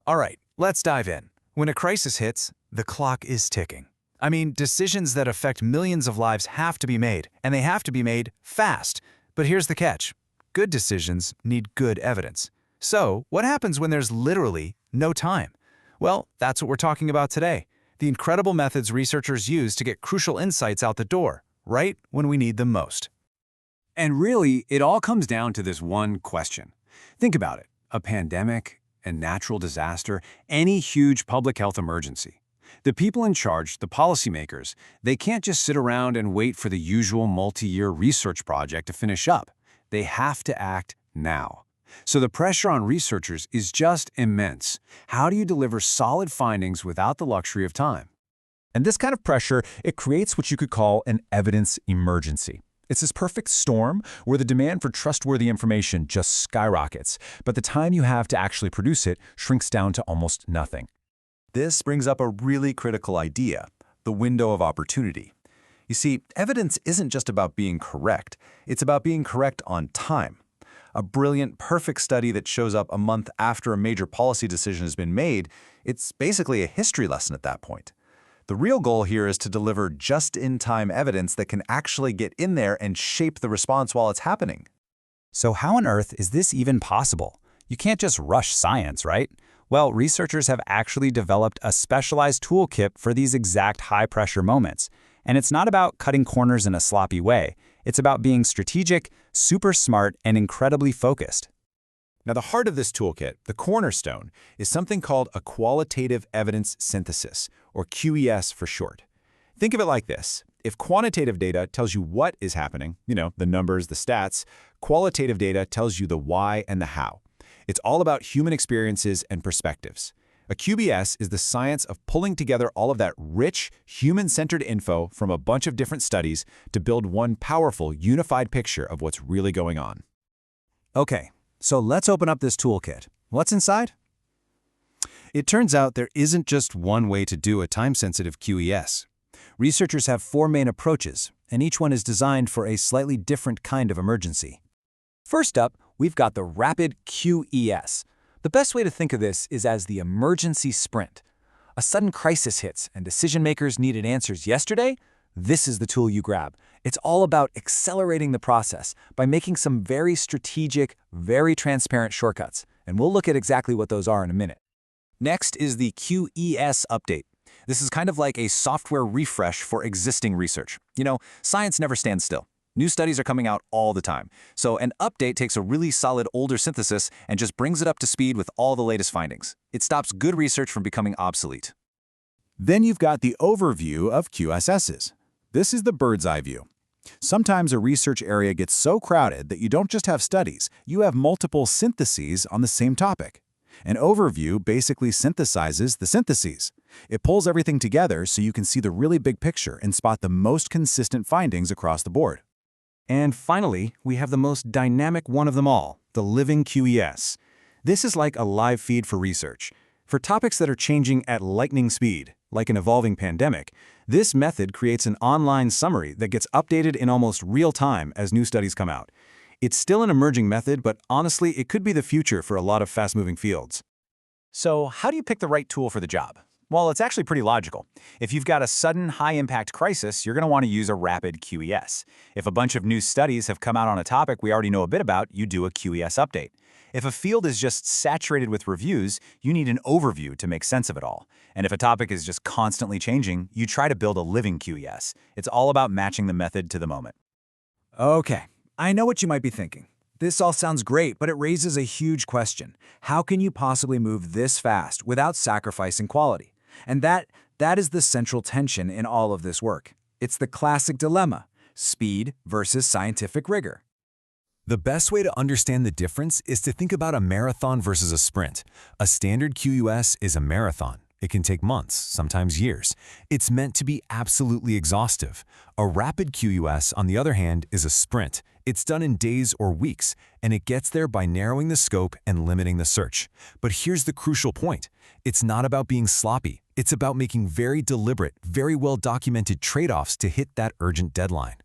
All right, let's dive in. When a crisis hits, the clock is ticking. I mean, decisions that affect millions of lives have to be made, and they have to be made fast. But here's the catch. Good decisions need good evidence. So, what happens when there's literally no time? Well, that's what we're talking about today. The incredible methods researchers use to get crucial insights out the door, right when we need them most. And really, it all comes down to this one question. Think about it. A pandemic, a natural disaster, any huge public health emergency. The people in charge, the policymakers, they can't just sit around and wait for the usual multi-year research project to finish up. They have to act now. So the pressure on researchers is just immense. How do you deliver solid findings without the luxury of time? And this kind of pressure, it creates what you could call an evidence emergency. It's this perfect storm where the demand for trustworthy information just skyrockets, but the time you have to actually produce it shrinks down to almost nothing. This brings up a really critical idea, the window of opportunity. You see, evidence isn't just about being correct, it's about being correct on time. A brilliant, perfect study that shows up a month after a major policy decision has been made, it's basically a history lesson at that point. The real goal here is to deliver just-in-time evidence that can actually get in there and shape the response while it's happening. So how on earth is this even possible? You can't just rush science, right? Well, researchers have actually developed a specialized toolkit for these exact high-pressure moments. And it's not about cutting corners in a sloppy way. It's about being strategic, super smart, and incredibly focused. Now, the heart of this toolkit, the cornerstone, is something called a qualitative evidence synthesis, or QES for short. Think of it like this. If quantitative data tells you what is happening, the numbers, the stats, qualitative data tells you the why and the how. It's all about human experiences and perspectives. A QBS is the science of pulling together all of that rich, human-centered info from a bunch of different studies to build one powerful, unified picture of what's really going on. Okay, so let's open up this toolkit. What's inside? It turns out there isn't just one way to do a time-sensitive QES. Researchers have 4 main approaches, and each one is designed for a slightly different kind of emergency. First up, we've got the rapid QES. The best way to think of this is as the emergency sprint. A sudden crisis hits and decision-makers needed answers yesterday? This is the tool you grab. It's all about accelerating the process by making some very strategic, very transparent shortcuts. And we'll look at exactly what those are in a minute. Next is the QES update. This is kind of like a software refresh for existing research. Science never stands still. New studies are coming out all the time. So an update takes a really solid older synthesis and just brings it up to speed with all the latest findings. It stops good research from becoming obsolete. Then you've got the overview of QSSs. This is the bird's eye view. Sometimes a research area gets so crowded that you don't just have studies, you have multiple syntheses on the same topic. An overview basically synthesizes the syntheses. It pulls everything together so you can see the really big picture and spot the most consistent findings across the board. And finally, we have the most dynamic one of them all, the living QES. This is like a live feed for research. For topics that are changing at lightning speed, like an evolving pandemic, this method creates an online summary that gets updated in almost real time as new studies come out. It's still an emerging method, but honestly, it could be the future for a lot of fast-moving fields. So how do you pick the right tool for the job? Well, it's actually pretty logical. If you've got a sudden high-impact crisis, you're going to want to use a rapid QES. If a bunch of new studies have come out on a topic we already know a bit about, you do a QES update. If a field is just saturated with reviews, you need an overview to make sense of it all. And if a topic is just constantly changing, you try to build a living QES. It's all about matching the method to the moment. Okay, I know what you might be thinking. This all sounds great, but it raises a huge question. How can you possibly move this fast without sacrificing quality? And that is the central tension in all of this work. It's the classic dilemma, speed versus scientific rigor. The best way to understand the difference is to think about a marathon versus a sprint. A standard QUS is a marathon. It can take months, sometimes years. It's meant to be absolutely exhaustive. A rapid QUS, on the other hand, is a sprint. It's done in days or weeks, and it gets there by narrowing the scope and limiting the search. But here's the crucial point. It's not about being sloppy. It's about making very deliberate, very well-documented trade-offs to hit that urgent deadline.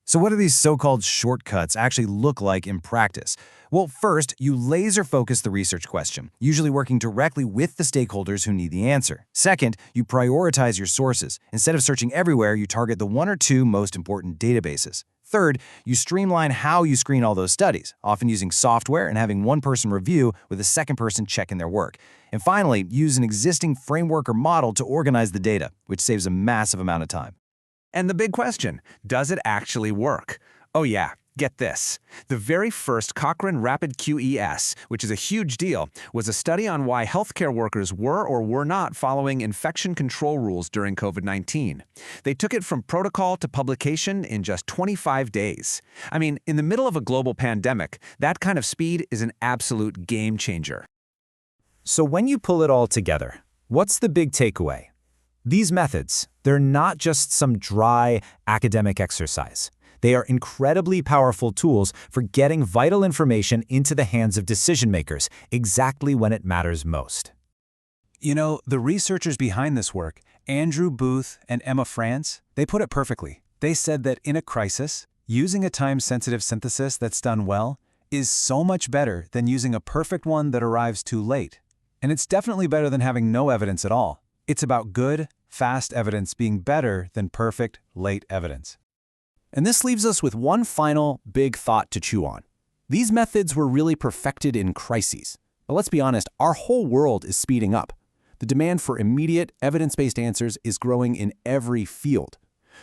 So what do these so-called shortcuts actually look like in practice? Well, first, you laser focus the research question, usually working directly with the stakeholders who need the answer. Second, you prioritize your sources. Instead of searching everywhere, you target the 1 or 2 most important databases. Third, you streamline how you screen all those studies, often using software and having one person review with a second person checking their work. And finally, use an existing framework or model to organize the data, which saves a massive amount of time. And the big question, does it actually work? Oh yeah, get this. The very first Cochrane Rapid QES, which is a huge deal, was a study on why healthcare workers were or were not following infection control rules during COVID-19. They took it from protocol to publication in just 25 days. I mean, in the middle of a global pandemic, that kind of speed is an absolute game changer. So when you pull it all together, what's the big takeaway? These methods, they're not just some dry academic exercise. They are incredibly powerful tools for getting vital information into the hands of decision makers exactly when it matters most. You know, the researchers behind this work, Andrew Booth and Emma France, they put it perfectly. They said that in a crisis, using a time-sensitive synthesis that's done well is so much better than using a perfect one that arrives too late. And it's definitely better than having no evidence at all. It's about good, fast evidence being better than perfect, late evidence. And this leaves us with one final big thought to chew on. These methods were really perfected in crises. But let's be honest, our whole world is speeding up. The demand for immediate, evidence-based answers is growing in every field.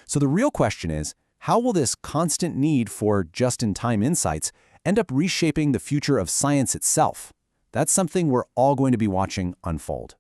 So the real question is, how will this constant need for just-in-time insights end up reshaping the future of science itself? That's something we're all going to be watching unfold.